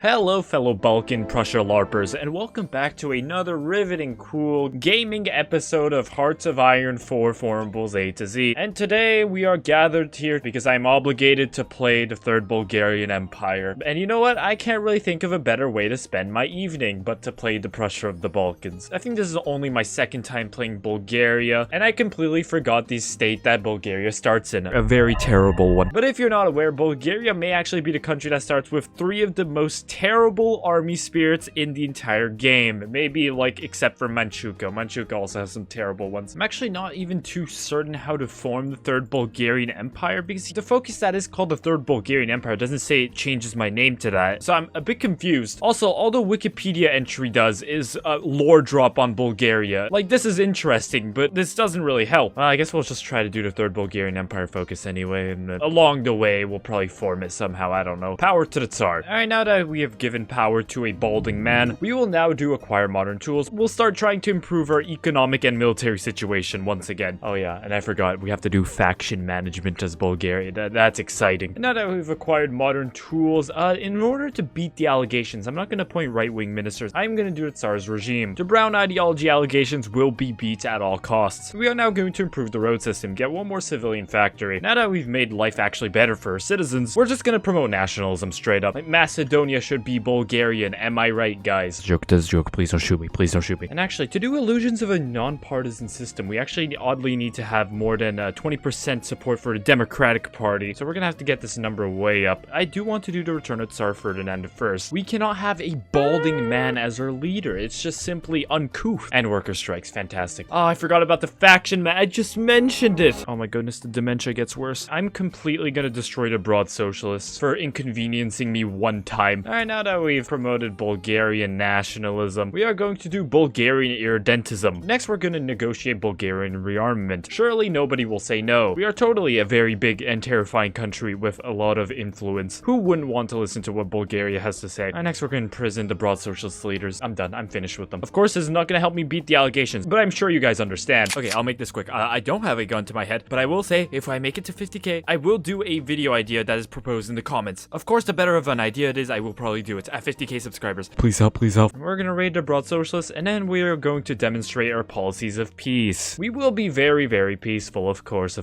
Hello fellow Balkan Prussia LARPers, and welcome back to another riveting cool gaming episode of Hearts of Iron 4 Formables A to Z. And today we are gathered here because I'm obligated to play the Third Bulgarian Empire. And you know what? I can't really think of a better way to spend my evening but to play the Prussia of the Balkans. I think this is only my second time playing Bulgaria, and I completely forgot the state that Bulgaria starts in. A very terrible one. But if you're not aware, Bulgaria may actually be the country that starts with 3 of the most terrible army spirits in the entire game. Maybe like except for Manchukuo. Manchukuo also has some terrible ones. I'm actually not even too certain how to form the Third Bulgarian Empire because the focus that is called the Third Bulgarian Empire doesn't say it changes my name to that. So I'm a bit confused. Also, all the Wikipedia entry does is a lore drop on Bulgaria. Like, this is interesting, but this doesn't really help. Well, I guess we'll just try to do the Third Bulgarian Empire focus anyway, and along the way we'll probably form it somehow. I don't know. Power to the Tsar. Alright, now that we have given power to a balding man, we will now do acquire modern tools. We'll start trying to improve our economic and military situation once again. Oh yeah, and I forgot, we have to do faction management as Bulgaria. That's exciting. And now that we've acquired modern tools, in order to beat the allegations, I'm not going to appoint right-wing ministers. I'm going to do the Tsar's regime. The brown ideology allegations will be beat at all costs. We are now going to improve the road system, get one more civilian factory. Now that we've made life actually better for our citizens, we're just going to promote nationalism straight up. Like, Macedonia should be Bulgarian, am I right, guys? Joke does joke, please don't shoot me, please don't shoot me. And actually, to do illusions of a non-partisan system, we actually oddly need to have more than 20% support for the Democratic Party, so we're gonna have to get this number way up. I do want to do the return of Tsar Ferdinand first. We cannot have a balding man as our leader, it's just simply uncouth. And worker strikes, fantastic. Oh, I forgot about the faction, man, I just mentioned it! Oh my goodness, the dementia gets worse. I'm completely gonna destroy the broad socialists for inconveniencing me one time. Alright, now that we've promoted Bulgarian nationalism, we are going to do Bulgarian irredentism. Next, we're going to negotiate Bulgarian rearmament. Surely nobody will say no. We are totally a very big and terrifying country with a lot of influence. Who wouldn't want to listen to what Bulgaria has to say? And next, we're going to imprison the broad socialist leaders. I'm done. I'm finished with them. Of course, this is not going to help me beat the allegations, but I'm sure you guys understand. Okay, I'll make this quick. I don't have a gun to my head, but I will say, if I make it to 50k, I will do a video idea that is proposed in the comments. Of course, the better of an idea it is, I will probably do it at 50k subscribers. Please help, please help. We're gonna raid the broad socialists, and then we are going to demonstrate our policies of peace. We will be very, very peaceful, of course.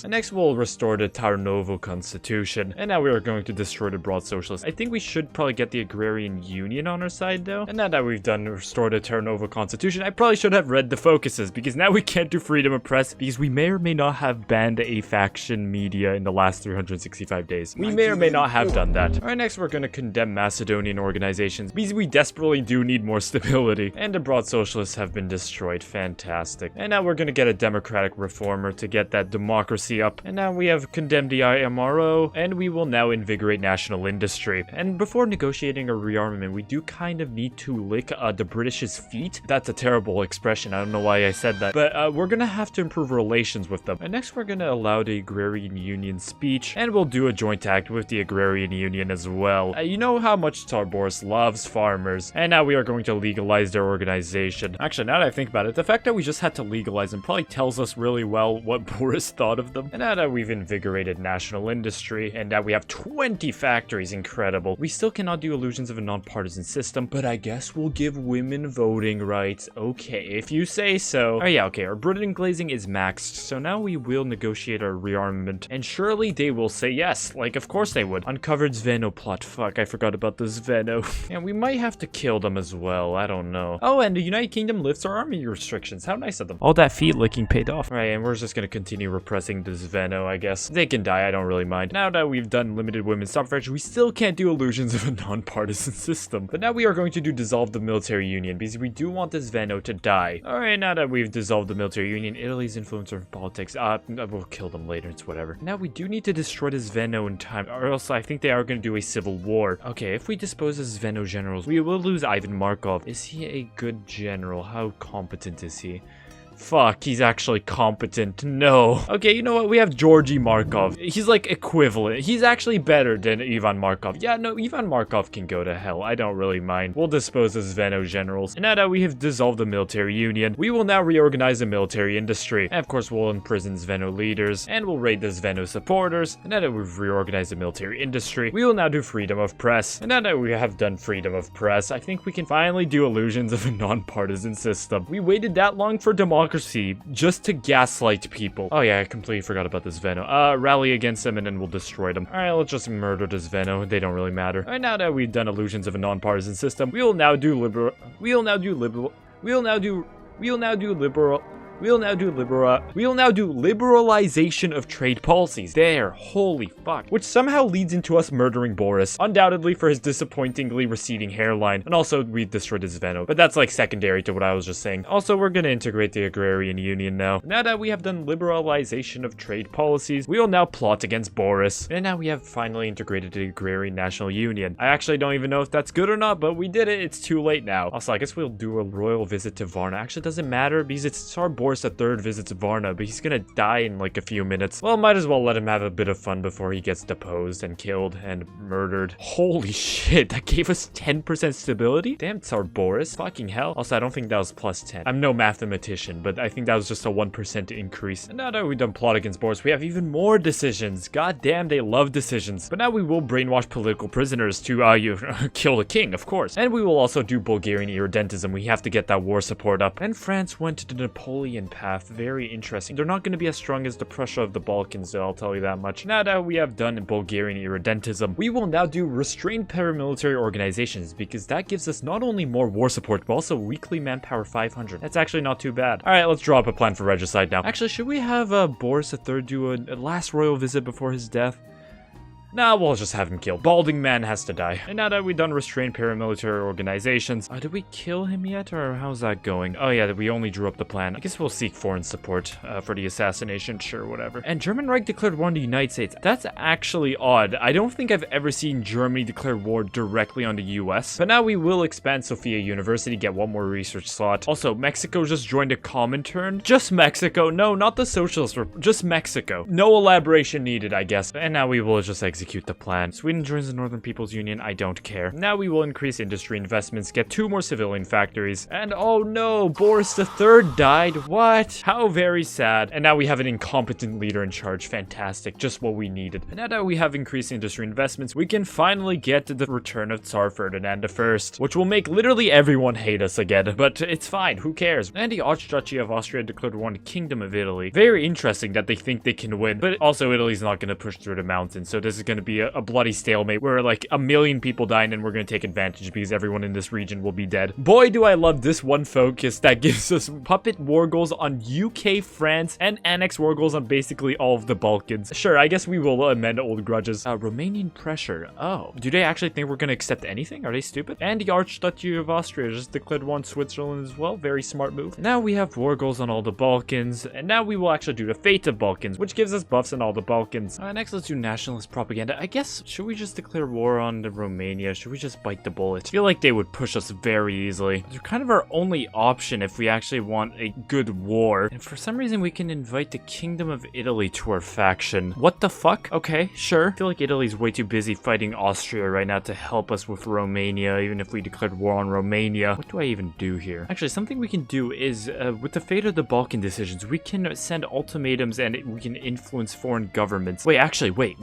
And next, we'll restore the Tarnovo constitution. And now we are going to destroy the broad socialists. I think we should probably get the agrarian union on our side, though. And now that we've done restore the Tarnovo constitution, I probably should have read the focuses, because now we can't do freedom of press, because we may or may not have banned a faction media in the last 365 days. We may or may not have done that. Alright, next we're going to condemn Macedonian organizations, because we desperately do need more stability. And the broad socialists have been destroyed. Fantastic. And now we're going to get a democratic reformer to get that democracy up. And now we have condemned the IMRO, and we will now invigorate national industry. And before negotiating a rearmament, we do kind of need to lick the British's feet. That's a terrible expression. I don't know why I said that. But we're going to have to improve relations with them. And next we're going to allow the agrarian union speech, and we'll do a joint act with the agrarian union as well. You know how much Tsar Boris loves farmers, and now we are going to legalize their organization. Actually, now that I think about it, the fact that we just had to legalize them probably tells us really well what Boris thought of them. And now that we've invigorated national industry, and that we have 20 factories, incredible. We still cannot do illusions of a non-partisan system, but I guess we'll give women voting rights. Okay, if you say so. Oh yeah, okay, our Britain glazing is maxed, so now we will negotiate our rearmament, and surely they will say yes. Like, of course they would. Uncovered Zveno plot. Fuck, I forgot about the Zveno. And we might have to kill them as well. I don't know. Oh, and the United Kingdom lifts our army restrictions. How nice of them. All that feet licking paid off. Right, and we're just gonna continue repressing the Zveno, I guess. They can die, I don't really mind. Now that we've done limited women's suffrage, we still can't do illusions of a non-partisan system. But now we are going to do dissolve the military union, because we do want the Zveno to die. Alright, now that we've dissolved the military union, Italy's influence over politics, we'll kill them later, it's whatever. Now we do need to destroy the Zveno in time, or else I think they are going to do a civil war. Okay, if we dispose of Zveno generals, we will lose Ivan Markov. Is he a good general? How competent is he? Fuck, he's actually competent. No. Okay, you know what? We have Georgy Markov. He's like equivalent. He's actually better than Ivan Markov. Yeah, no, Ivan Markov can go to hell. I don't really mind. We'll dispose of Zveno generals. And now that we have dissolved the military union, we will now reorganize the military industry. And of course, we'll imprison Zveno leaders, and we'll raid the Zveno supporters. And now that we've reorganized the military industry, we will now do freedom of press. And now that we have done freedom of press, I think we can finally do illusions of a non-partisan system. We waited that long for democracy just to gaslight people. Oh yeah, I completely forgot about this Zveno. Rally against them and then we'll destroy them. Alright, let's just murder this Zveno. They don't really matter. Alright, now that we've done illusions of a non-partisan system, we will now do liberalization of trade policies. There, holy fuck. Which somehow leads into us murdering Boris, undoubtedly for his disappointingly receding hairline, and also we destroyed his Zveno, but that's like secondary to what I was just saying. Also, we're gonna integrate the agrarian union now. Now that we have done liberalization of trade policies, we will now plot against Boris, and now we have finally integrated the agrarian national union. I actually don't even know if that's good or not, but we did it. It's too late now. Also, I guess we'll do a royal visit to Varna. Actually, it doesn't matter because it's Tsar Boris III visits Varna, but he's gonna die in like a few minutes. Well, might as well let him have a bit of fun before he gets deposed and killed and murdered. Holy shit, that gave us 10% stability? Damn, Tsar Boris. Fucking hell. Also, I don't think that was plus 10. I'm no mathematician, but I think that was just a 1% increase. And now that we've done plot against Boris, we have even more decisions. God damn, they love decisions. But now we will brainwash political prisoners to, kill the king, of course. And we will also do Bulgarian irredentism. We have to get that war support up. And France went to the Napoleon path. Very interesting. They're not going to be as strong as the Prussia of the Balkans, though, I'll tell you that much. Now that we have done Bulgarian irredentism, we will now do restrained paramilitary organizations, because that gives us not only more war support, but also weekly manpower 500. That's actually not too bad. Alright, let's draw up a plan for regicide now. Actually, should we have Boris III do a last royal visit before his death? Nah, we'll just have him killed. Balding man has to die. And now that we've done restrained paramilitary organizations, did we kill him yet, or how's that going? Oh yeah, we only drew up the plan. I guess we'll seek foreign support for the assassination, sure, whatever. And German Reich declared war on the United States. That's actually odd. I don't think I've ever seen Germany declare war directly on the US. But now we will expand Sofia University, get one more research slot. Also, Mexico just joined a Comintern. Just Mexico. No, not the Socialist Republic. Just Mexico. No elaboration needed, I guess. And now we will just execute the plan. Sweden joins the Northern People's Union. I don't care. Now we will increase industry investments, get 2 more civilian factories, and oh no, Boris III died. What? How very sad. And now we have an incompetent leader in charge. Fantastic. Just what we needed. And now that we have increased industry investments, we can finally get to the return of Tsar Ferdinand I, which will make literally everyone hate us again, but it's fine. Who cares? And the Archduchy of Austria declared war on the Kingdom of Italy. Very interesting that they think they can win, but also Italy's not going to push through the mountains, so this is going to be a bloody stalemate where like 1 million people die and then we're going to take advantage because everyone in this region will be dead. Boy, do I love this one focus that gives us puppet war goals on UK, France, and annex war goals on basically all of the Balkans. Sure, I guess we will amend old grudges. Romanian pressure. Oh, do they actually think we're going to accept anything? Are they stupid? And the Archduchy of Austria just declared war on Switzerland as well. Very smart move. Now we have war goals on all the Balkans, and now we will actually do the fate of Balkans, which gives us buffs on all the Balkans. Next, let's do nationalist propaganda. I guess, should we just declare war on Romania? Should we just bite the bullet? I feel like they would push us very easily. They're kind of our only option if we actually want a good war. And for some reason, we can invite the Kingdom of Italy to our faction. What the fuck? Okay, sure. I feel like Italy's way too busy fighting Austria right now to help us with Romania, even if we declared war on Romania. What do I even do here? Actually, something we can do is, with the fate of the Balkan decisions, we can send ultimatums and we can influence foreign governments. Wait, actually, wait.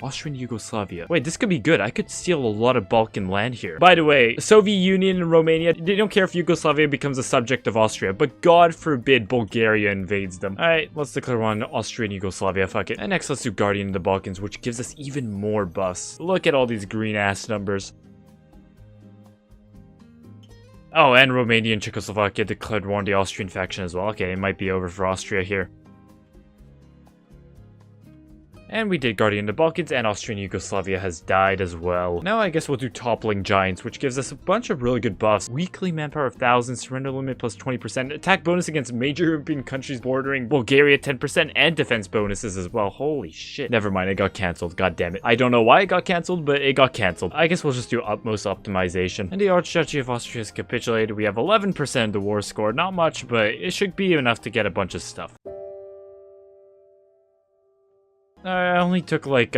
Austrian Yugoslavia. Wait, this could be good. I could steal a lot of Balkan land here. By the way, Soviet Union and Romania, they don't care if Yugoslavia becomes a subject of Austria, but God forbid Bulgaria invades them. Alright, let's declare war on Austria and Yugoslavia, fuck it. And next, let's do Guardian of the Balkans, which gives us even more buffs. Look at all these green-ass numbers. Oh, and Romania and Czechoslovakia declared war on the Austrian faction as well. Okay, it might be over for Austria here. And we did Guardian the Balkans, and Austrian Yugoslavia has died as well. Now I guess we'll do Toppling Giants, which gives us a bunch of really good buffs. Weekly manpower of 1,000, surrender limit plus 20%, attack bonus against major European countries bordering Bulgaria 10%, and defense bonuses as well. Holy shit. Never mind, it got cancelled. God damn it. I don't know why it got cancelled, but it got cancelled. I guess we'll just do utmost optimization. And the Archduchy of Austria has capitulated. We have 11% of the war score. Not much, but it should be enough to get a bunch of stuff. I only took like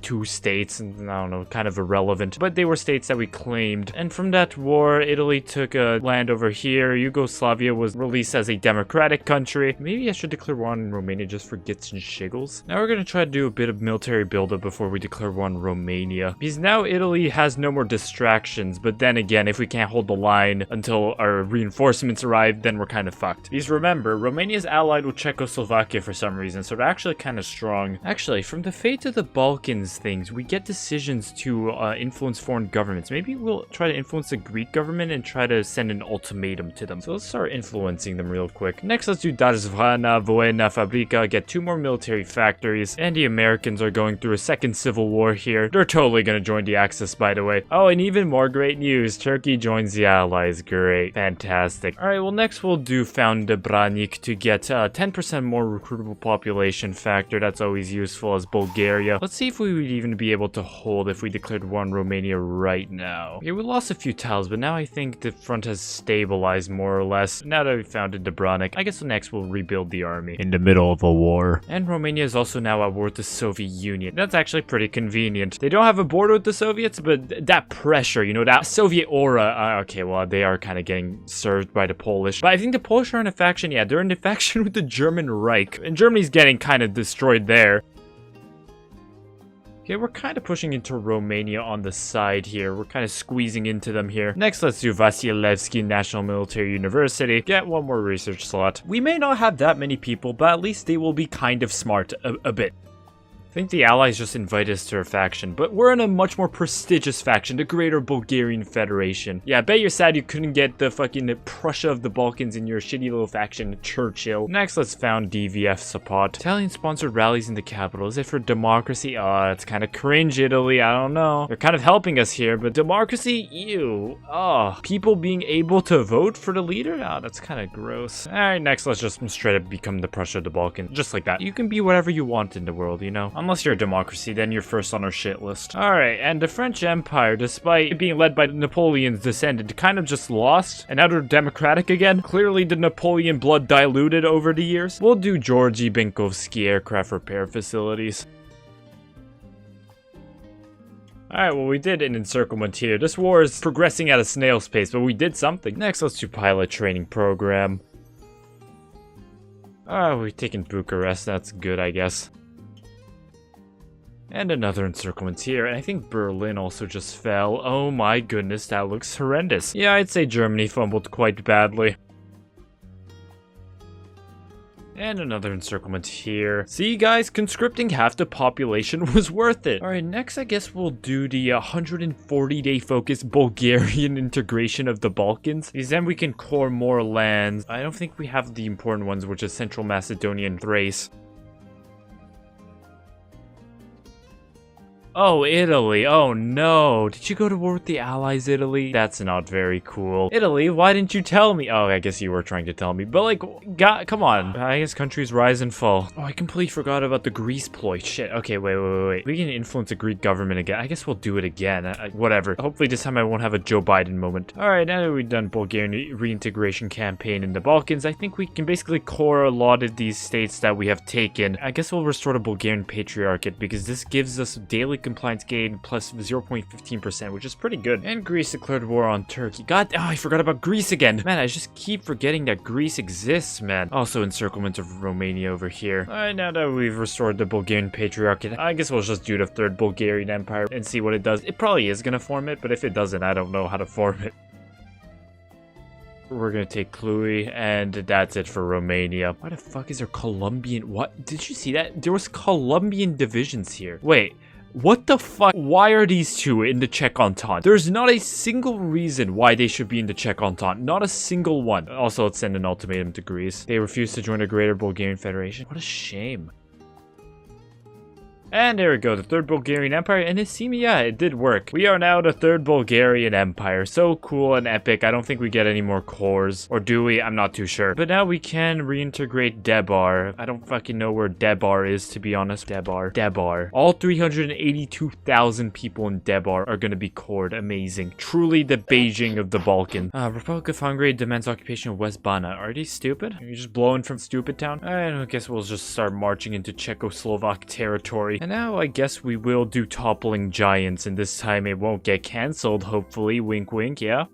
2 states, and I don't know, kind of irrelevant, but they were states that we claimed. And from that war, Italy took a land over here. Yugoslavia was released as a democratic country. Maybe I should declare war on Romania just for gits and shiggles. Now we're gonna try to do a bit of military buildup before we declare war on Romania, because now Italy has no more distractions. But then again, if we can't hold the line until our reinforcements arrive, then we're kind of fucked. Because remember, Romania is allied with Czechoslovakia for some reason, so they're actually kind of strong. Actually, from the fate of the Balkans things, we get decisions to influence foreign governments. Maybe we'll try to influence the Greek government and try to send an ultimatum to them. So let's start influencing them real quick. Next, let's do Darzvana Voena Fabrika, get 2 more military factories, and the Americans are going through a second civil war here. They're totally gonna join the Axis, by the way. Oh, and even more great news, Turkey joins the Allies. Great. Fantastic. Alright, well next we'll do Found Branik to get 10% more recruitable population factor. That's always useful as Bulgaria. Let's see if we would even be able to hold if we declared war on Romania right now. Okay, we lost a few tiles, but now I think the front has stabilized more or less. Now that we founded Dubrovnik, I guess next we'll rebuild the army in the middle of a war. And Romania is also now at war with the Soviet Union. That's actually pretty convenient. They don't have a border with the Soviets, but that pressure, you know, that Soviet aura. Okay, well, they are kind of getting served by the Polish. But I think the Polish are in a faction. Yeah, they're in a faction with the German Reich. And Germany's getting kind of destroyed there. Okay, we're kind of pushing into Romania on the side here. We're kind of squeezing into them here. Next, let's do Vasilevsky National Military University. Get 1 more research slot. We may not have that many people, but at least they will be kind of smart a bit. I think the Allies just invited us to our faction, but we're in a much more prestigious faction, the Greater Bulgarian Federation. Yeah, I bet you're sad you couldn't get the fucking Prussia of the Balkans in your shitty little faction, Churchill. Next, let's found DVF Support. Italian-sponsored rallies in the capital. Is it for democracy? Oh, it's kind of cringe, Italy. I don't know. They're kind of helping us here, but democracy? Ew. Oh, people being able to vote for the leader? Oh, that's kind of gross. Alright, next, let's just straight up become the Prussia of the Balkans. Just like that. You can be whatever you want in the world, you know? Unless you're a democracy, then you're first on our shit list. Alright, and the French Empire, despite being led by Napoleon's descendant, kind of just lost, and now they're democratic again. Clearly the Napoleon blood diluted over the years. We'll do Georgy Benkovsky aircraft repair facilities. Alright, well we did an encirclement here. This war is progressing at a snail's pace, but we did something. Next, let's do pilot training program. Oh, we've taken Bucharest, that's good, I guess. And another encirclement here, and I think Berlin also just fell. Oh my goodness, that looks horrendous. Yeah, I'd say Germany fumbled quite badly. And another encirclement here. See guys, conscripting half the population was worth it. Alright, next I guess we'll do the 140-day focus Bulgarian integration of the Balkans. Because then we can core more lands. I don't think we have the important ones, which is Central Macedonia and Thrace. Oh, Italy. Oh, no. Did you go to war with the Allies, Italy? That's not very cool. Italy, why didn't you tell me? Oh, I guess you were trying to tell me. But, like, God, come on. I guess countries rise and fall. Oh, I completely forgot about the Greece ploy. Shit. Okay, wait. We can influence the Greek government again. I guess we'll do it again. Whatever. Hopefully this time I won't have a Joe Biden moment. Alright, now that we've done Bulgarian reintegration campaign in the Balkans, I think we can basically core a lot of these states that we have taken. I guess we'll restore the Bulgarian Patriarchate because this gives us daily compliance gain plus 0.15%, which is pretty good. And Greece declared war on Turkey. God, oh, I forgot about Greece again. Man, I just keep forgetting that Greece exists, man. Also encirclement of Romania over here. Alright, now that we've restored the Bulgarian Patriarchate, I guess we'll just do the Third Bulgarian Empire and see what it does. It probably is gonna form it, but if it doesn't, I don't know how to form it. We're gonna take Cluj, and that's it for Romania. Why the fuck is there Colombian? What? Did you see that? There was Colombian divisions here. Wait. What the fuck? Why are these two in the Czech Entente? There's not a single reason why they should be in the Czech Entente. Not a single one. Also, let's send an ultimatum to Greece. They refuse to join the Greater Bulgarian Federation. What a shame. And there we go, the Third Bulgarian Empire, and it seemed, yeah, it did work. We are now the Third Bulgarian Empire. So cool and epic. I don't think we get any more cores. Or do we? I'm not too sure. But now we can reintegrate Debar. I don't fucking know where Debar is, to be honest. Debar. All 382,000 people in Debar are gonna be cored. Amazing. Truly the Beijing of the Balkans. Republic of Hungary demands occupation of West Bana. Are they stupid? Are you just blowing from stupid town? I guess we'll just start marching into Czechoslovak territory. And now I guess we will do toppling giants, and this time it won't get cancelled, hopefully. Wink wink, yeah?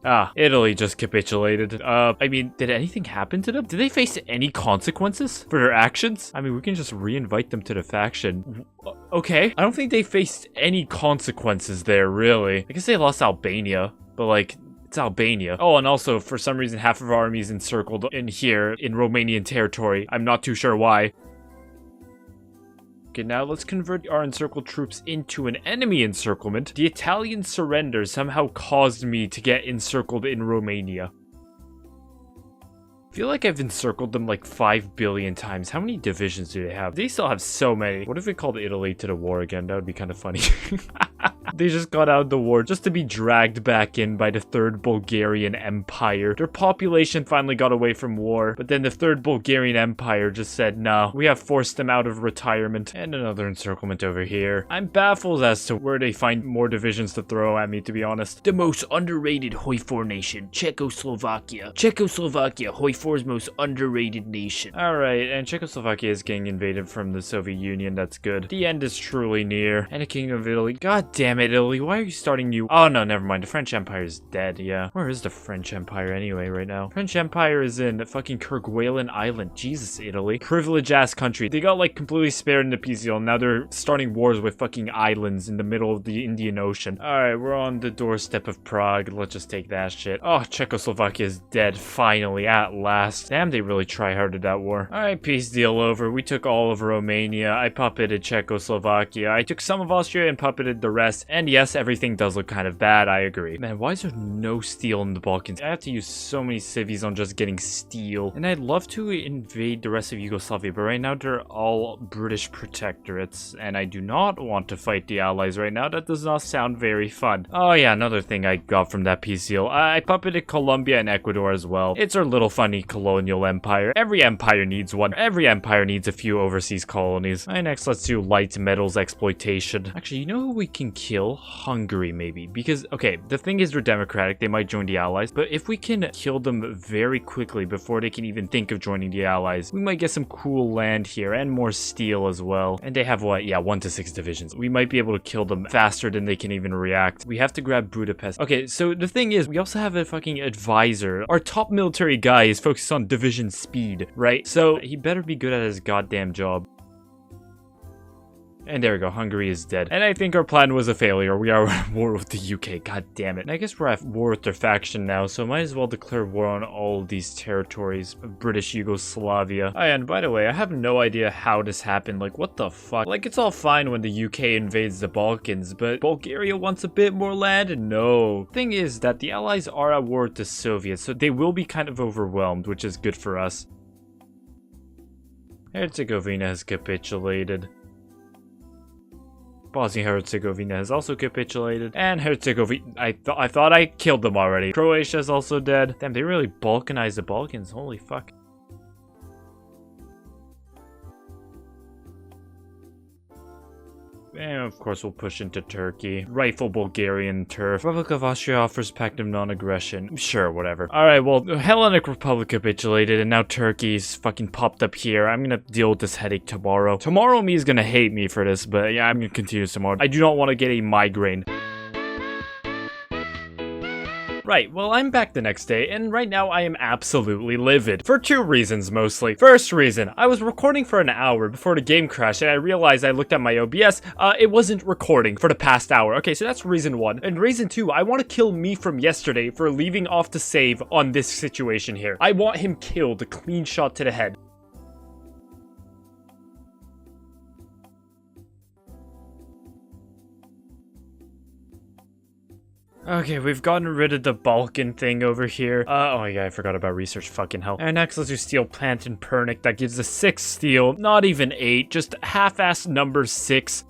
Ah, Italy just capitulated. I mean, did anything happen to them? Did they face any consequences for their actions? I mean, we can just re-invite them to the faction. Okay. I don't think they faced any consequences there, really. I guess they lost Albania, but like, it's Albania. Oh, and also, for some reason, half of our army is encircled in here, in Romanian territory. I'm not too sure why. Okay, now let's convert our encircled troops into an enemy encirclement. The Italian surrender somehow caused me to get encircled in Romania. I feel like I've encircled them like 5 billion times. How many divisions do they have? They still have so many. What if we called Italy to the war again? That would be kind of funny. They just got out of the war just to be dragged back in by the Third Bulgarian Empire. Their population finally got away from war, but then the Third Bulgarian Empire just said, nah, we have forced them out of retirement. And another encirclement over here. I'm baffled as to where they find more divisions to throw at me, to be honest. The most underrated HOI4 nation, Czechoslovakia. HOI4's most underrated nation. Alright, and Czechoslovakia is getting invaded from the Soviet Union. That's good. The end is truly near. And the Kingdom of Italy. God damn it, Italy. Why are you starting new? Oh, no, never mind. The French Empire is dead, yeah. Where is the French Empire anyway right now? French Empire is in fucking Kerguelen Island. Jesus, Italy. Privileged-ass country. They got, like, completely spared in the PCL. Now they're starting wars with fucking islands in the middle of the Indian Ocean. Alright, we're on the doorstep of Prague. Let's just take that shit. Oh, Czechoslovakia is dead. Finally, at last. Damn, they really try-harded that war. Alright, peace deal over. We took all of Romania. I puppeted Czechoslovakia. I took some of Austria and puppeted the rest. And yes, everything does look kind of bad, I agree. Man, why is there no steel in the Balkans? I have to use so many civies on just getting steel. And I'd love to invade the rest of Yugoslavia, but right now they're all British protectorates. And I do not want to fight the Allies right now. That does not sound very fun. Oh yeah, another thing I got from that peace deal. I puppeted Colombia and Ecuador as well. It's our little funny colonial empire. Every empire needs one. Every empire needs a few overseas colonies. Alright, next let's do light metals exploitation. Actually, you know who we can kill? Hungary, maybe. Because, okay, the thing is they're democratic. They might join the Allies. But if we can kill them very quickly before they can even think of joining the Allies, we might get some cool land here and more steel as well. And they have what? Yeah, 1 to 6 divisions. We might be able to kill them faster than they can even react. We have to grab Budapest. Okay, so the thing is, we also have a fucking advisor. Our top military guy is focused on division speed, right? So he better be good at his goddamn job. And there we go, Hungary is dead. And I think our plan was a failure. We are at war with the UK, god damn it. And I guess we're at war with their faction now, so might as well declare war on all of these territories of British Yugoslavia. Oh, and by the way, I have no idea how this happened. Like, what the fuck? Like, it's all fine when the UK invades the Balkans, but Bulgaria wants a bit more land? No. Thing is that the Allies are at war with the Soviets, so they will be kind of overwhelmed, which is good for us. Herzegovina has capitulated. Bosnia-Herzegovina has also capitulated, and Herzegovina, I thought I killed them already. Croatia is also dead. Damn, they really balkanized the Balkans, holy fuck. And of course we'll push into Turkey. Rightful Bulgarian turf. Republic of Austria offers pact of non-aggression. Sure, whatever. Alright, well, Hellenic Republic capitulated and now Turkey's fucking popped up here. I'm gonna deal with this headache tomorrow. Tomorrow me is gonna hate me for this, but yeah, I'm gonna continue some more. I do not want to get a migraine. Right, well, I'm back the next day, and right now I am absolutely livid. For 2 reasons, mostly. First reason, I was recording for an hour before the game crashed, and I realized I looked at my OBS, it wasn't recording for the past hour. Okay, so that's reason 1. And reason 2, I want to kill me from yesterday for leaving off the save on this situation here. I want him killed, a clean shot to the head. Okay, we've gotten rid of the Balkan thing over here. Oh yeah, I forgot about research, fucking hell. And next, let's do steel plant and pernic. That gives us 6 steel, not even 8, just half-ass number 6.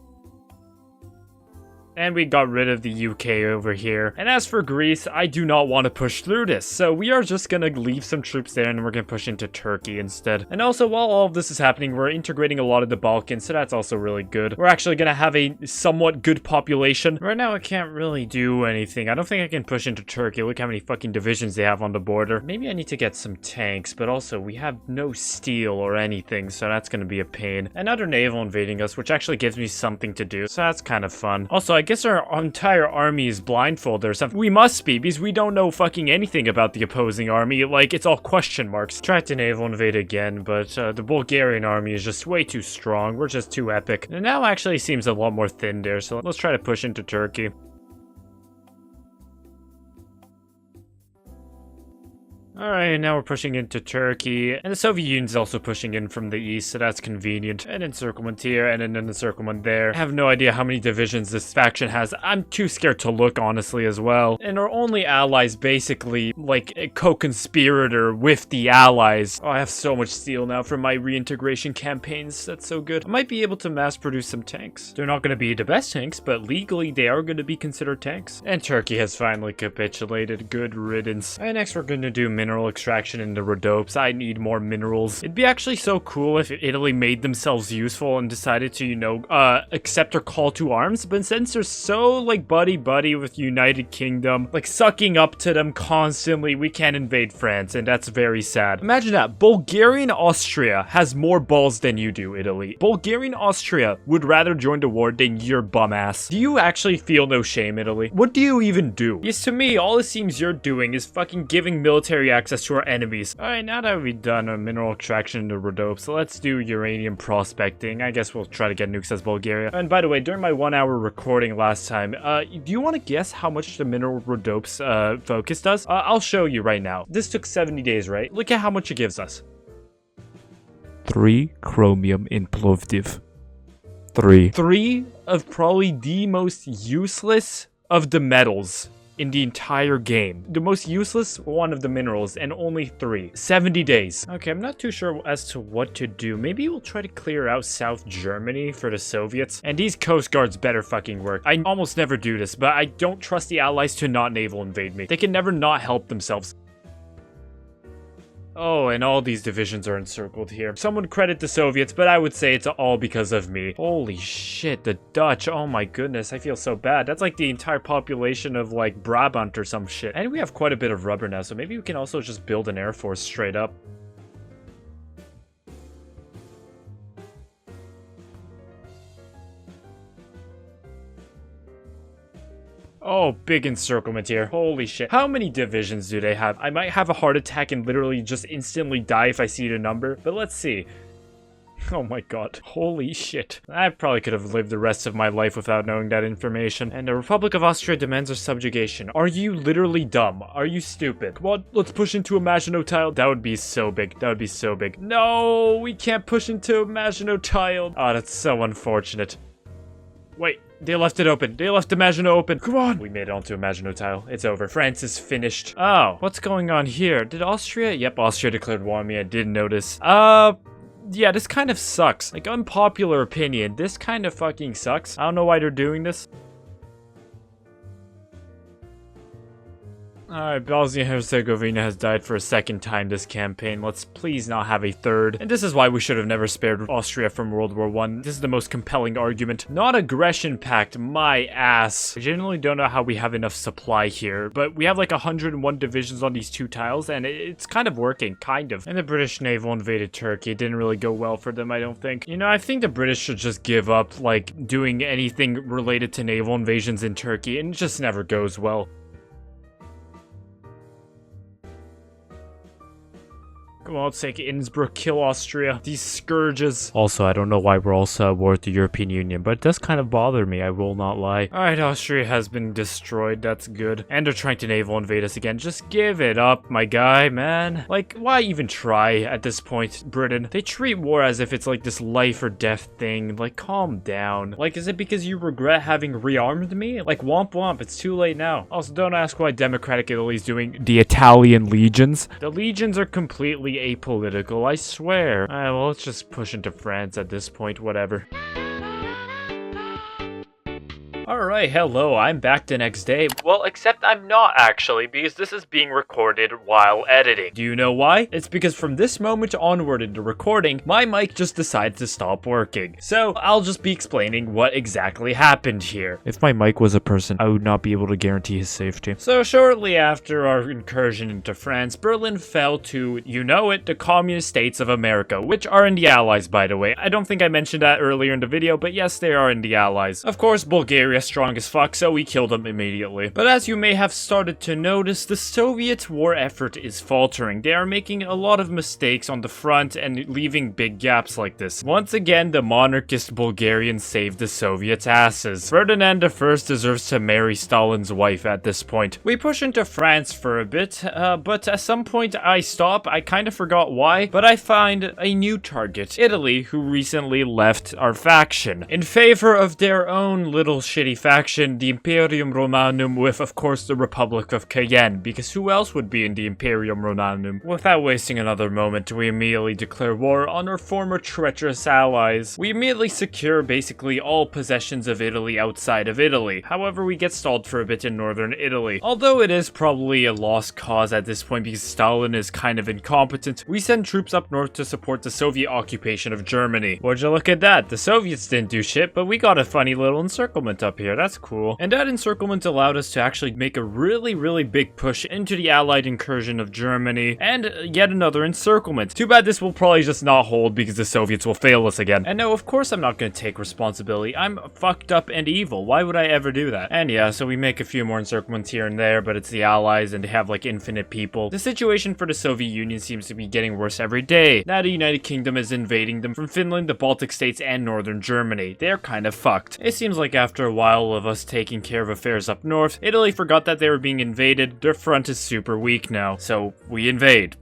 And we got rid of the UK over here. And as for Greece, I do not want to push through this. So we are just gonna leave some troops there and we're gonna push into Turkey instead. And also, while all of this is happening, we're integrating a lot of the Balkans, so that's also really good. We're actually gonna have a somewhat good population. Right now, I can't really do anything. I don't think I can push into Turkey. Look how many fucking divisions they have on the border. Maybe I need to get some tanks, but also we have no steel or anything, so that's gonna be a pain. Another naval invading us, which actually gives me something to do, so that's kind of fun. Also, I guess our entire army is blindfolded or something. We must be, because we don't know fucking anything about the opposing army. Like, it's all question marks. Tried to naval invade again, but the Bulgarian army is just way too strong. We're just too epic. And now actually seems a lot more thin there, so let's try to push into Turkey. Alright, now we're pushing into Turkey, and the Soviet Union's also pushing in from the east, so that's convenient. And encirclement here, and an encirclement there. I have no idea how many divisions this faction has. I'm too scared to look, honestly, as well. And our only allies, basically, like a co-conspirator with the allies. Oh, I have so much steel now for my reintegration campaigns. That's so good. I might be able to mass produce some tanks. They're not going to be the best tanks, but legally they are going to be considered tanks. And Turkey has finally capitulated. Good riddance. And next we're going to do mineral extraction in the Rhodopes. I need more minerals. It'd be actually so cool if Italy made themselves useful and decided to, you know, accept our call to arms, but since they're so, like, buddy-buddy with United Kingdom, like, sucking up to them constantly, we can't invade France, and that's very sad. Imagine that. Bulgarian Austria has more balls than you do, Italy. Bulgarian Austria would rather join the war than your bum ass. Do you actually feel no shame, Italy? What do you even do? Yes, to me, all it seems you're doing is fucking giving military access to our enemies. Alright, now that we've done a mineral extraction in the Rhodope, so let's do uranium prospecting. I guess we'll try to get nukes as Bulgaria. And by the way, during my 1-hour recording last time, do you want to guess how much the mineral Rhodope's focus does? I'll show you right now. This took 70 days, right? Look at how much it gives us. 3 chromium in Plovdiv. 3 of probably the most useless of the metals in the entire game. The most useless one of the minerals, and only 3. 70 days. Okay, I'm not too sure as to what to do. Maybe we'll try to clear out South Germany for the Soviets. And these coast guards better fucking work. I almost never do this, but I don't trust the Allies to not naval invade me. They can never not help themselves. Oh, and all these divisions are encircled here. Some would credit the Soviets, but I would say it's all because of me. Holy shit, the Dutch. Oh my goodness, I feel so bad. That's like the entire population of, like, Brabant or some shit. And we have quite a bit of rubber now, so maybe we can also just build an air force straight up. Oh, big encirclement here. Holy shit. How many divisions do they have? I might have a heart attack and literally just instantly die if I see the number, but let's see. Oh my god. Holy shit. I probably could have lived the rest of my life without knowing that information. And the Republic of Austria demands our subjugation. Are you literally dumb? Are you stupid? Come on, let's push into Maginot Tile. That would be so big. That would be so big. No, we can't push into Maginot Tile. Oh, that's so unfortunate. Wait. They left it open. They left the Maginot open. Come on. We made it onto a Maginot Tile. It's over. France is finished. Oh, what's going on here? Did Austria? Yep, Austria declared war on me. I didn't notice. Yeah, this kind of sucks. Like, unpopular opinion. This kind of fucking sucks. I don't know why they're doing this. Alright, Bosnia-Herzegovina has died for a second time this campaign. Let's please not have a third. And this is why we should have never spared Austria from World War I. This is the most compelling argument. Not aggression pact, my ass. I genuinely don't know how we have enough supply here, but we have like 101 divisions on these 2 tiles, and it's kind of working, kind of. And the British naval invaded Turkey. It didn't really go well for them, I don't think. You know, I think the British should just give up, like, doing anything related to naval invasions in Turkey, and it just never goes well. Come on, let's take Innsbruck, kill Austria. These scourges. Also, I don't know why we're also at war with the European Union, but it does kind of bother me, I will not lie. Alright, Austria has been destroyed, that's good. And they're trying to naval invade us again. Just give it up, my guy, man. Like, why even try at this point, Britain? They treat war as if it's like this life or death thing. Like, calm down. Like, is it because you regret having rearmed me? Like, womp womp, it's too late now. Also, don't ask why Democratic Italy's doing the Italian legions. The legions are completely apolitical, I swear. Alright, well, let's just push into France at this point, whatever. Alright, hello, I'm back the next day. Well, except I'm not actually, because this is being recorded while editing. Do you know why? It's because from this moment onward in the recording, my mic just decided to stop working. So, I'll just be explaining what exactly happened here. If my mic was a person, I would not be able to guarantee his safety. So, shortly after our incursion into France, Berlin fell to, you know it, the Communist States of America, which are in the Allies, by the way. I don't think I mentioned that earlier in the video, but yes, they are in the Allies. Of course, Bulgaria strong as fuck, so we killed them immediately. But as you may have started to notice, the Soviet war effort is faltering. They are making a lot of mistakes on the front and leaving big gaps like this. Once again, the monarchist Bulgarians saved the Soviets' asses. Ferdinand I deserves to marry Stalin's wife at this point. We push into France for a bit, but at some point I stop. I kind of forgot why, but I find a new target, Italy, who recently left our faction in favor of their own little shitty faction, the Imperium Romanum, with of course the Republic of Cayenne, because who else would be in the Imperium Romanum? Without wasting another moment, we immediately declare war on our former treacherous allies. We immediately secure basically all possessions of Italy outside of Italy. However, we get stalled for a bit in northern Italy. Although it is probably a lost cause at this point because Stalin is kind of incompetent, we send troops up north to support the Soviet occupation of Germany. Would you look at that? The Soviets didn't do shit, but we got a funny little encirclement up here. That's cool. And that encirclement allowed us to actually make a really big push into the Allied incursion of Germany, and yet another encirclement. Too bad this will probably just not hold because the Soviets will fail us again. And no, of course I'm not going to take responsibility. I'm fucked up and evil. Why would I ever do that? And yeah, so we make a few more encirclements here and there, but it's the Allies and they have like infinite people. The situation for the Soviet Union seems to be getting worse every day. Now the United Kingdom is invading them from Finland, the Baltic states, and northern Germany. They're kind of fucked. It seems like after a while of us taking care of affairs up north, Italy forgot that they were being invaded. Their front is super weak now, so we invade.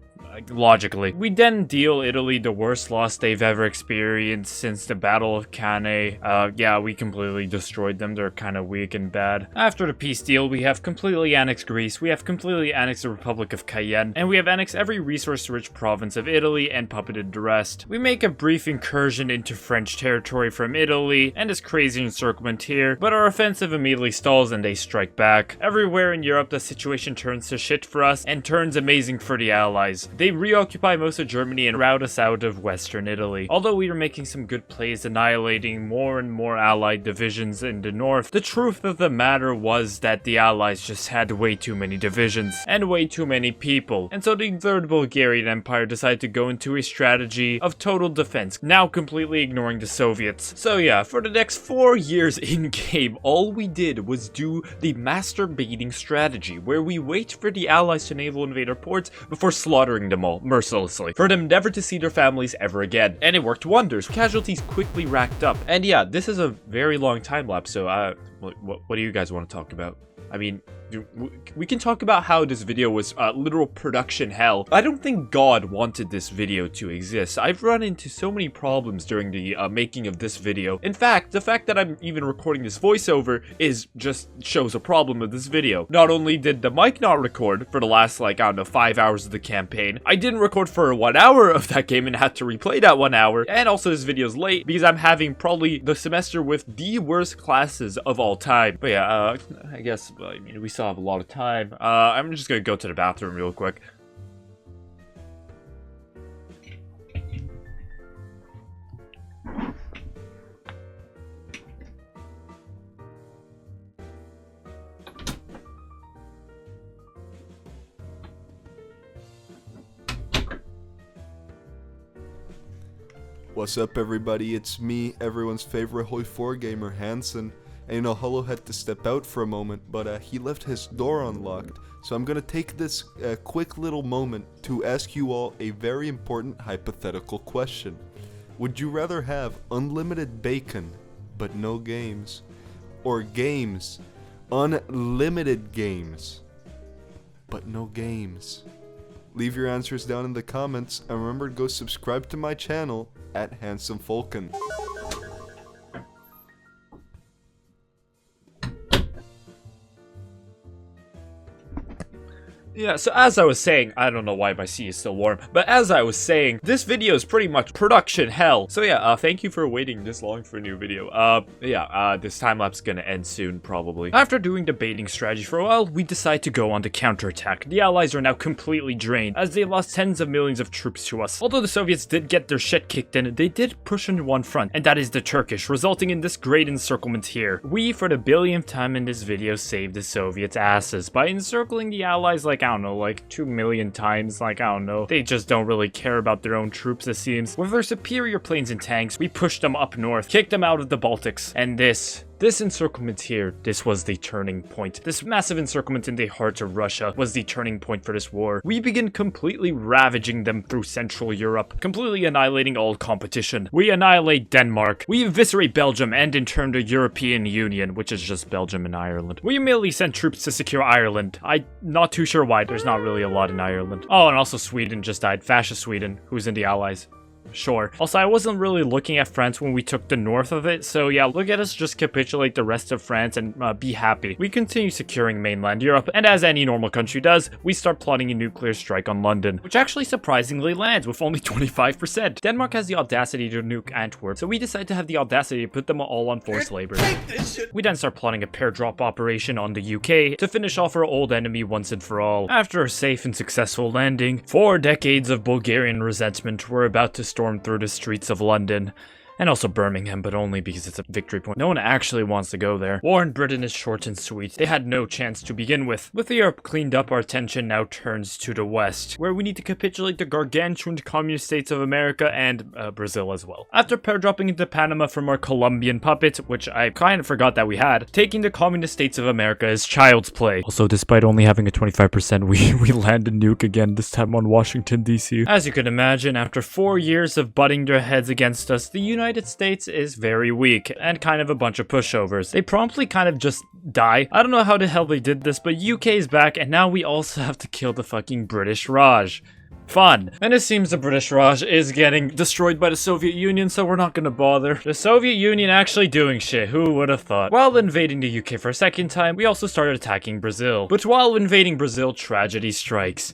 Logically. We then deal Italy the worst loss they've ever experienced since the Battle of Cannae. Yeah, we completely destroyed them. They're kind of weak and bad. After the peace deal, we have completely annexed Greece, we have completely annexed the Republic of Cayenne, and we have annexed every resource-rich province of Italy and puppeted the rest. We make a brief incursion into French territory from Italy, and this crazy encirclement here, but our offensive immediately stalls and they strike back. Everywhere in Europe, the situation turns to shit for us, and turns amazing for the Allies. They reoccupy most of Germany and rout us out of Western Italy. Although we were making some good plays annihilating more and more Allied divisions in the north, the truth of the matter was that the Allies just had way too many divisions and way too many people. And so the Third Bulgarian Empire decided to go into a strategy of total defense, now completely ignoring the Soviets. So yeah, for the next 4 years in-game, all we did was do the masturbating strategy, where we wait for the Allies to naval invade our ports before slaughtering them all, mercilessly, for them never to see their families ever again. And it worked wonders. Casualties quickly racked up. And yeah, this is a very long time lapse, so what do you guys want to talk about? I mean, we can talk about how this video was literal production hell. I don't think God wanted this video to exist. I've run into so many problems during the making of this video. In fact, the fact that I'm even recording this voiceover just shows a problem with this video. Not only did the mic not record for the last, like, I don't know, 5 hours of the campaign, I didn't record for 1 hour of that game and had to replay that 1 hour, and also this video's late because I'm having probably the semester with the worst classes of all time. But yeah, I guess, I mean, we still have a lot of time. I'm just gonna go to the bathroom real quick. What's up everybody, it's me, everyone's favorite HOI4 gamer, Hansen, and Holo had to step out for a moment, but he left his door unlocked. So I'm gonna take this quick little moment to ask you all a very important hypothetical question. Would you rather have unlimited bacon, but no games? Or games, unlimited games, but no games? Leave your answers down in the comments, and remember to go subscribe to my channel at Handsome Falcon. Yeah, so as I was saying, I don't know why my seat is still warm, but as I was saying, this video is pretty much production hell. So yeah, thank you for waiting this long for a new video. This time lapse is gonna end soon, probably. After doing the baiting strategy for a while, we decide to go on the counterattack. The Allies are now completely drained, as they lost tens of millions of troops to us. Although the Soviets did get their shit kicked in, they did push into one front, and that is the Turkish, resulting in this great encirclement here. We, for the billionth time in this video, saved the Soviets' asses by encircling the Allies like, I don't know, like 2 million times, like, I don't know. They just don't really care about their own troops, it seems. With their superior planes and tanks, we pushed them up north, kicked them out of the Baltics, and this encirclement here, this was the turning point. This massive encirclement in the heart of Russia was the turning point for this war. We begin completely ravaging them through Central Europe, completely annihilating all competition. We annihilate Denmark. We eviscerate Belgium and in turn the European Union, which is just Belgium and Ireland. We immediately sent troops to secure Ireland. I'm not too sure why, there's not really a lot in Ireland. Oh, and also Sweden just died. Fascist Sweden, who's in the Allies. Sure. Also, I wasn't really looking at France when we took the north of it, so yeah, look at us just capitulate the rest of France and be happy. We continue securing mainland Europe, and as any normal country does, we start plotting a nuclear strike on London, which actually surprisingly lands with only 25%. Denmark has the audacity to nuke Antwerp, so we decide to have the audacity to put them all on forced labor. We then start plotting a pair drop operation on the UK to finish off our old enemy once and for all. After a safe and successful landing, 4 decades of Bulgarian resentment were about to storm through the streets of London. And also Birmingham, but only because it's a victory point. No one actually wants to go there. War in Britain is short and sweet. They had no chance to begin with. With Europe cleaned up, our attention now turns to the west, where we need to capitulate the gargantuan communist states of America and Brazil as well. After pair dropping into Panama from our Colombian puppet, which I kind of forgot that we had, taking the communist states of America is child's play. Also, despite only having a 25%, we land a nuke again, this time on Washington, D.C. As you can imagine, after 4 years of butting their heads against us, the United States is very weak and kind of a bunch of pushovers. They promptly kind of just die. I don't know how the hell they did this, but UK is back and now we also have to kill the fucking British Raj. Fun. And it seems the British Raj is getting destroyed by the Soviet Union, so we're not gonna bother. The Soviet Union actually doing shit, who would have thought? While invading the UK for a second time, we also started attacking Brazil. But while invading Brazil, tragedy strikes.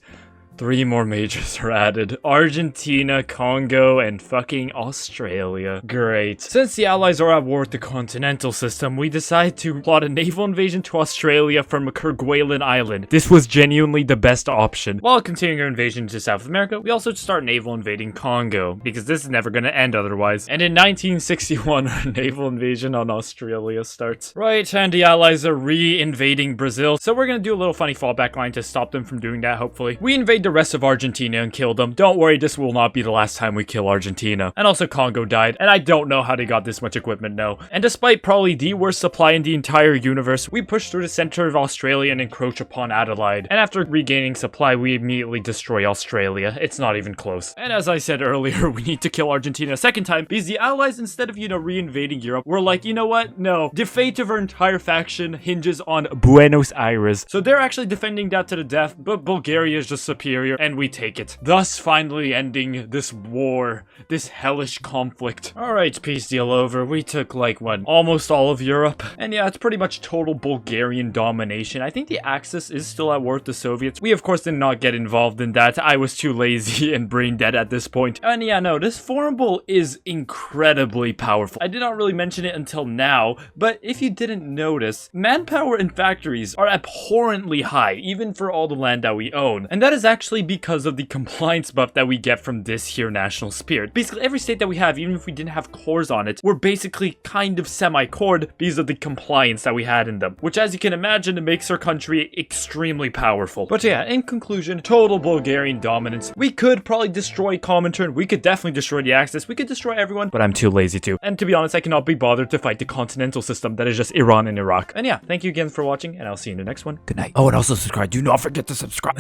3 more majors are added. Argentina, Congo, and fucking Australia. Great. Since the Allies are at war with the continental system, we decide to plot a naval invasion to Australia from Kerguelen Island. This was genuinely the best option. While continuing our invasion to South America, we also start naval invading Congo, because this is never gonna end otherwise. And in 1961, our naval invasion on Australia starts. Right, and the Allies are re-invading Brazil, so we're gonna do a little funny fallback line to stop them from doing that, hopefully. We invade the rest of Argentina and kill them. Don't worry, this will not be the last time we kill Argentina. And also Congo died, and I don't know how they got this much equipment, no. And despite probably the worst supply in the entire universe, we push through the center of Australia and encroach upon Adelaide. And after regaining supply, we immediately destroy Australia. It's not even close. And as I said earlier, we need to kill Argentina a second time, because the Allies, instead of, re-invading Europe, were like, you know what? No. The fate of our entire faction hinges on Buenos Aires. So they're actually defending that to the death, but Bulgaria is just superior, and we take it. Thus finally ending this war, this hellish conflict. Alright, peace deal over. We took like, what, almost all of Europe? And yeah, it's pretty much total Bulgarian domination. I think the Axis is still at war with the Soviets. We of course did not get involved in that. I was too lazy and brain dead at this point. And yeah, no, this formable is incredibly powerful. I did not really mention it until now, but if you didn't notice, manpower in factories are abhorrently high, even for all the land that we own. And that is actually actually because of the compliance buff that we get from this here national spirit. Basically, every state that we have, even if we didn't have cores on it, we're basically kind of semi-cored because of the compliance that we had in them, which, as you can imagine, it makes our country extremely powerful. But yeah, in conclusion, total Bulgarian dominance. We could probably destroy Comintern, we could definitely destroy the Axis, we could destroy everyone, but I'm too lazy to. And to be honest, I cannot be bothered to fight the continental system that is just Iran and Iraq. And yeah, thank you again for watching, and I'll see you in the next one. Good night. Oh, and also subscribe. Do not forget to subscribe.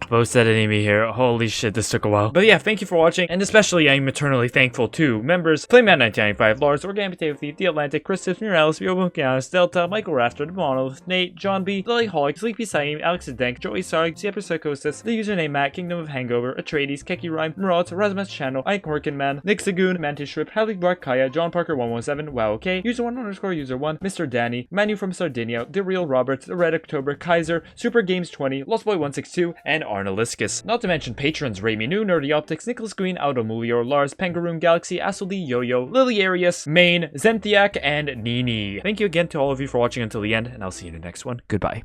Both said enemy here. Holy shit, this took a while. But yeah, thank you for watching, and especially I'm eternally thankful to members Flameman1995, Lars, OrganicPotatoThief, The Atlantic, kristibbs, Mirales, yobomokeanos, Delta, Michal Rafter, Monolith, Nate, JonB, LoliHolic, AlexTheDenk, JOAlsarg, CyberPsychosis, the username Matt, Kingdom of Hangover, Atreidess, KekyRhyme, Merozs, Razmatschannel, Man, Nixagoon, Mantis Shrimp, Halit, Burak, John Parker 117, Wow OK, user1_user1, Mr. Danny, Manu from Sardinia, The Real Roberts, The Red October, Kaiser, Super Games 20, Lost Boy 162, and Arneliskas. Not to mention patrons Rémi Nou, Nerdy Optics, Nicholas Green, Aodh O Muilleoir, Lars, Pengaroon Galaxy, Asseldy, Yo-Yo, Lily Arias, Main, Zenthiak, and Nini. Thank you again to all of you for watching until the end, and I'll see you in the next one. Goodbye.